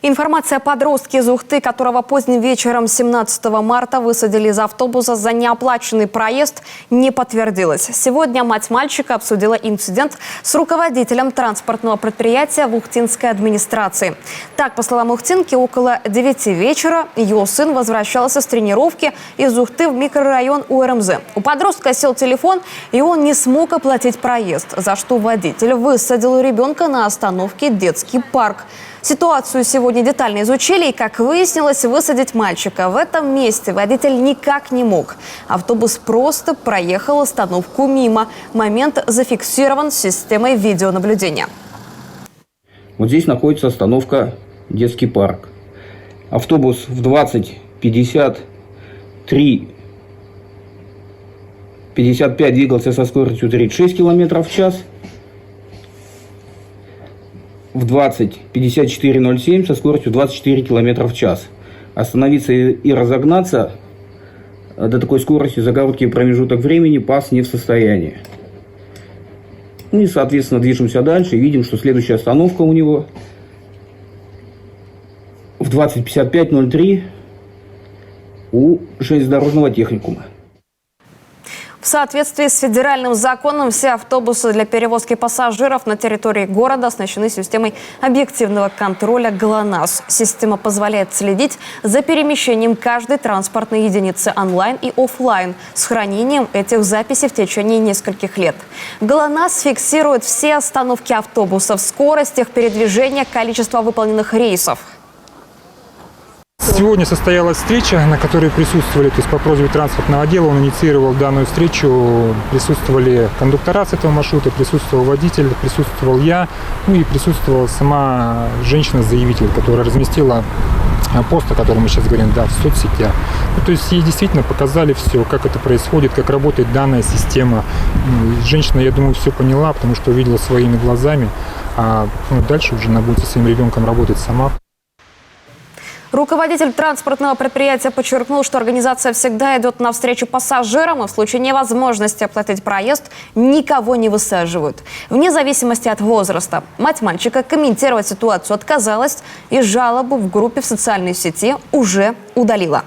Информация о подростке из Ухты, которого поздним вечером 17 марта высадили из автобуса за неоплаченный проезд, не подтвердилась. Сегодня мать мальчика обсудила инцидент с руководителем транспортного предприятия в ухтинской администрации. Так, по словам ухтинки, около 9 вечера ее сын возвращался с тренировки из Ухты в микрорайон УРМЗ. У подростка сел телефон, и он не смог оплатить проезд, за что водитель высадил ребенка на остановке «Детский парк». Ситуацию сегодня детально изучили, и, как выяснилось, высадить мальчика в этом месте водитель никак не мог. Автобус просто проехал остановку мимо. Момент зафиксирован системой видеонаблюдения. Вот здесь находится остановка «Детский парк». Автобус в 20:55 двигался со скоростью 36 км в час. В 20:54:07 со скоростью 24 км в час. Остановиться и разогнаться до такой скорости за короткий промежуток времени ПАС не в состоянии. Ну и, соответственно, движемся дальше и видим, что следующая остановка у него в 20:55:03 у железнодорожного техникума. В соответствии с федеральным законом, все автобусы для перевозки пассажиров на территории города оснащены системой объективного контроля ГЛОНАСС. Система позволяет следить за перемещением каждой транспортной единицы онлайн и офлайн с хранением этих записей в течение нескольких лет. ГЛОНАСС фиксирует все остановки автобусов, скорость их передвижения, количество выполненных рейсов. Сегодня состоялась встреча, на которой присутствовали, то есть по просьбе транспортного отдела он инициировал данную встречу, присутствовали кондуктора с этого маршрута, присутствовал водитель, присутствовал я, ну и присутствовала сама женщина-заявитель, которая разместила пост, о котором мы сейчас говорим, да, в соцсетях. Ну, то есть ей действительно показали все, как это происходит, как работает данная система. Женщина, я думаю, все поняла, потому что увидела своими глазами, а дальше уже она будет со своим ребенком работать сама. Руководитель транспортного предприятия подчеркнул, что организация всегда идет навстречу пассажирам, и в случае невозможности оплатить проезд никого не высаживают. Вне зависимости от возраста. Мать мальчика комментировать ситуацию отказалась и жалобу в группе в социальной сети уже удалила.